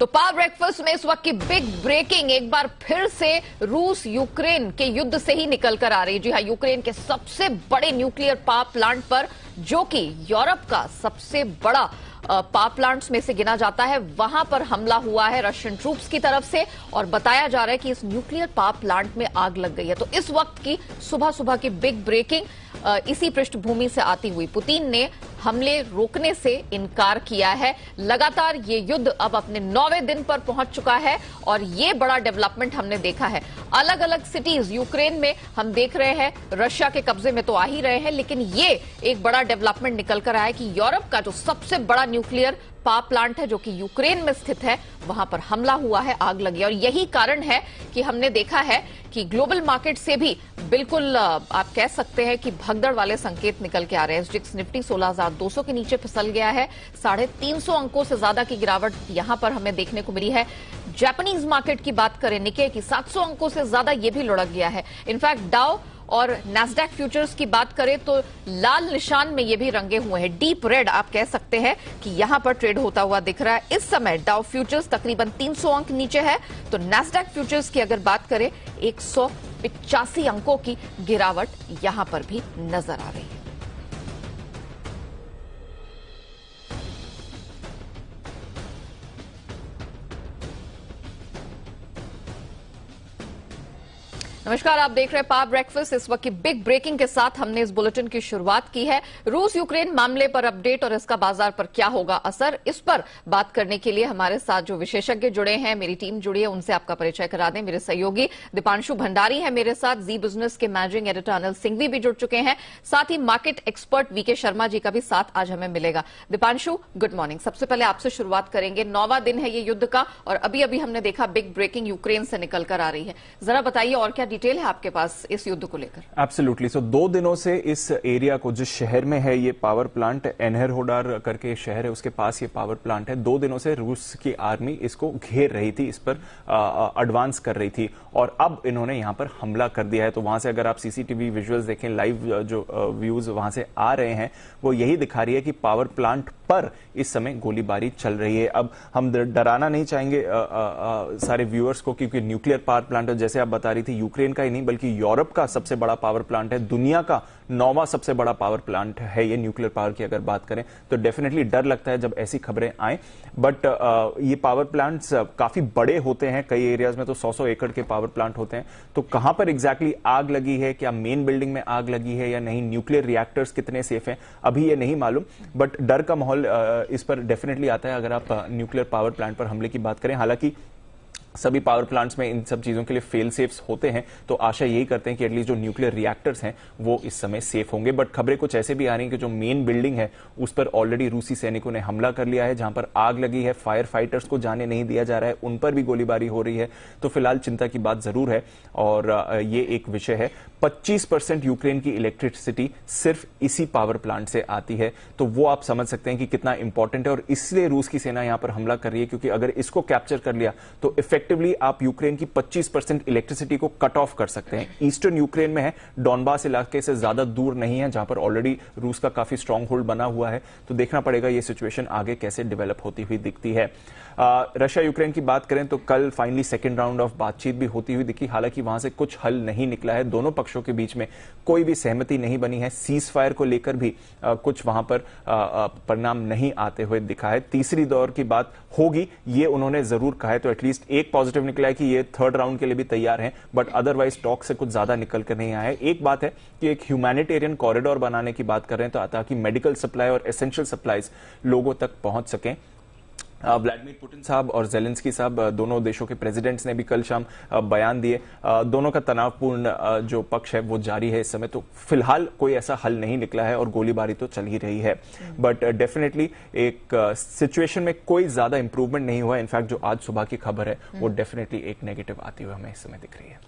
तो power breakfast में इस वक्त की बिग ब्रेकिंग एक बार फिर से रूस यूक्रेन के युद्ध से ही निकल कर आ रही है। जी हां, यूक्रेन के सबसे बड़े न्यूक्लियर पावर प्लांट पर, जो कि यूरोप का सबसे बड़ा पावर प्लांट्स में से गिना जाता है, वहां पर हमला हुआ है रशियन ट्रूप्स की तरफ से और बताया जा रहा है कि इस न्यूक्लियर पावर प्लांट में आग लग गई है। तो इस वक्त की सुबह सुबह की बिग ब्रेकिंग इसी पृष्ठभूमि से आती हुई पुतिन ने हमले रोकने से इनकार किया है। लगातार ये युद्ध अब अपने 9वें दिन पर पहुंच चुका है और ये बड़ा डेवलपमेंट हमने देखा है। अलग अलग सिटीज यूक्रेन में हम देख रहे हैं रशिया के कब्जे में तो आ ही रहे हैं, लेकिन ये एक बड़ा डेवलपमेंट निकल कर आया कि यूरोप का जो सबसे बड़ा न्यूक्लियर पावर प्लांट है, जो कि यूक्रेन में स्थित है, वहां पर हमला हुआ है, आग लगी। और यही कारण है कि हमने देखा है कि ग्लोबल मार्केट से भी बिल्कुल आप कह सकते हैं कि भगदड़ वाले संकेत निकल के आ रहे हैं। एसजीएक्स निफ्टी 16,200 के नीचे फिसल गया है। 350 अंकों से ज्यादा की गिरावट यहां पर हमें देखने को मिली है। जापानीज मार्केट की बात करें, निके की 700 अंकों से ज्यादा ये भी लुढ़क गया है। इनफैक्ट डाउ और नैस्डैक फ्यूचर्स की बात करें तो लाल निशान में ये भी रंगे हुए हैं। डीप रेड आप कह सकते हैं कि यहां पर ट्रेड होता हुआ दिख रहा है। इस समय डाउ फ्यूचर्स तकरीबन 300 अंक नीचे है, तो नैस्डैक फ्यूचर्स की अगर बात करें 185 अंकों की गिरावट यहां पर भी नजर आ रही है। नमस्कार, आप देख रहे हैं पावर ब्रेकफास्ट। इस वक्त की बिग ब्रेकिंग के साथ हमने इस बुलेटिन की शुरुआत की है। रूस यूक्रेन मामले पर अपडेट और इसका बाजार पर क्या होगा असर, इस पर बात करने के लिए हमारे साथ जो विशेषज्ञ जुड़े हैं, मेरी टीम जुड़ी है, उनसे आपका परिचय करा दें। मेरे सहयोगी दीपांशु भंडारी हैं मेरे साथ, जी बिजनेस के मैनेजिंग एडिटर अनिल सिंघवी भी जुड़ चुके हैं, साथ ही market expert VK Sharma ji का भी साथ आज हमें मिलेगा। Deepanshu, good morning. सबसे पहले आपसे शुरुआत करेंगे। 9वां दिन है ये युद्ध का और अभी अभी हमने देखा बिग ब्रेकिंग यूक्रेन से निकल कर आ रही है। जरा बताइए और क्या डिटेल है आपके पास इस युद्ध को लेकर? एब्सोल्युटली। सो 2 दिनों से इस एरिया को, जिस शहर में है ये पावर प्लांट, एनहरहोडार करके शहर है, उसके पास ये पावर प्लांट है, 2 दिनों से रूस की आर्मी इसको घेर रही थी, इस पर एडवांस कर रही थी और अब इन्होंने यहां पर हमला कर दिया है। तो वहां से अगर आप सीसीटीवी विजुअल्स देखें, लाइव जो व्यूज वहां से आ रहे हैं, वो यही दिखा रही है कि पावर प्लांट पर इस समय गोलीबारी चल रही है। अब हम डराना नहीं चाहेंगे सारे व्यूअर्स को, क्योंकि न्यूक्लियर पावर प्लांट, जैसे आप बता रही थी, यूक्रेन का ही नहीं बल्कि यूरोप का सबसे बड़ा पावर प्लांट है, दुनिया का 9वां सबसे बड़ा पावर प्लांट है ये न्यूक्लियर पावर की अगर बात करें तो डेफिनेटली डर लगता है जब ऐसी खबरें आए। बट ये पावर प्लांट्स काफी बड़े होते हैं, कई एरियाज में तो 100-100 एकड़ के पावर प्लांट होते हैं। तो कहां पर एग्जैक्टली आग लगी है, क्या मेन बिल्डिंग में आग लगी है या नहीं, न्यूक्लियर रिएक्टर्स कितने सेफ हैं, अभी ये नहीं मालूम। बट डर का माहौल इस पर डेफिनेटली आता है अगर आप न्यूक्लियर पावर प्लांट पर हमले की बात करें। हालांकि सभी पावर प्लांट्स में इन सब चीजों के लिए फेल सेफ्स होते हैं, तो आशा यही करते हैं कि एटलीस्ट जो न्यूक्लियर रिएक्टर्स हैं वो इस समय सेफ होंगे। बट खबरें कुछ ऐसे भी आ रही हैं कि जो मेन बिल्डिंग है उस पर ऑलरेडी रूसी सैनिकों ने हमला कर लिया है, जहां पर आग लगी है, फायर फाइटर्स को जाने नहीं दिया जा रहा है, उन पर भी गोलीबारी हो रही है। तो फिलहाल चिंता की बात जरूर है और ये एक विषय है। 25% यूक्रेन की इलेक्ट्रिसिटी सिर्फ इसी पावर प्लांट से आती है, तो वो आप समझ सकते हैं कि कितना इंपॉर्टेंट है और इसलिए रूस की सेना यहां पर हमला कर रही है, क्योंकि अगर इसको कैप्चर कर लिया तो इफेक्टिवली आप यूक्रेन की 25% इलेक्ट्रिसिटी को कट ऑफ कर सकते हैं। ईस्टर्न यूक्रेन में है, डॉनबास इलाके से ज्यादा दूर नहीं है, जहां पर ऑलरेडी रूस का काफी स्ट्रांग होल्ड बना हुआ है। तो देखना पड़ेगा ये सिचुएशन आगे कैसे डेवलप होती हुई दिखती है। रशिया यूक्रेन की बात करें तो कल फाइनली सेकेंड राउंड ऑफ बातचीत भी होती हुई दिखी। हालांकि वहां से कुछ हल नहीं निकला है, दोनों पक्षों के बीच में कोई भी सहमति नहीं बनी है। सीज फायर को लेकर भी कुछ वहां पर परिणाम नहीं आते हुए दिखा है। तीसरी दौर की बात होगी ये उन्होंने जरूर कहा है, तो एटलीस्ट एक पॉजिटिव निकला है कि ये थर्ड राउंड के लिए भी तैयार हैं, बट अदरवाइज टॉक से कुछ ज्यादा निकल कर नहीं आया है। एक बात है कि एक ह्यूमैनिटेरियन कॉरिडोर बनाने की बात कर रहे हैं, तो ताकि मेडिकल सप्लाई और एसेंशियल सप्लाईज लोगों तक पहुंच सकें। व्लादिमीर पुतिन साहब और जेलेंस्की साहब, दोनों देशों के प्रेसिडेंट्स ने भी कल शाम बयान दिए। दोनों का तनावपूर्ण जो पक्ष है वो जारी है इस समय। तो फिलहाल कोई ऐसा हल नहीं निकला है और गोलीबारी तो चल ही रही है, बट डेफिनेटली एक सिचुएशन में कोई ज्यादा इंप्रूवमेंट नहीं हुआ। इनफैक्ट जो आज सुबह की खबर है वो डेफिनेटली एक नेगेटिव आती हुई हमें इस समय दिख रही है।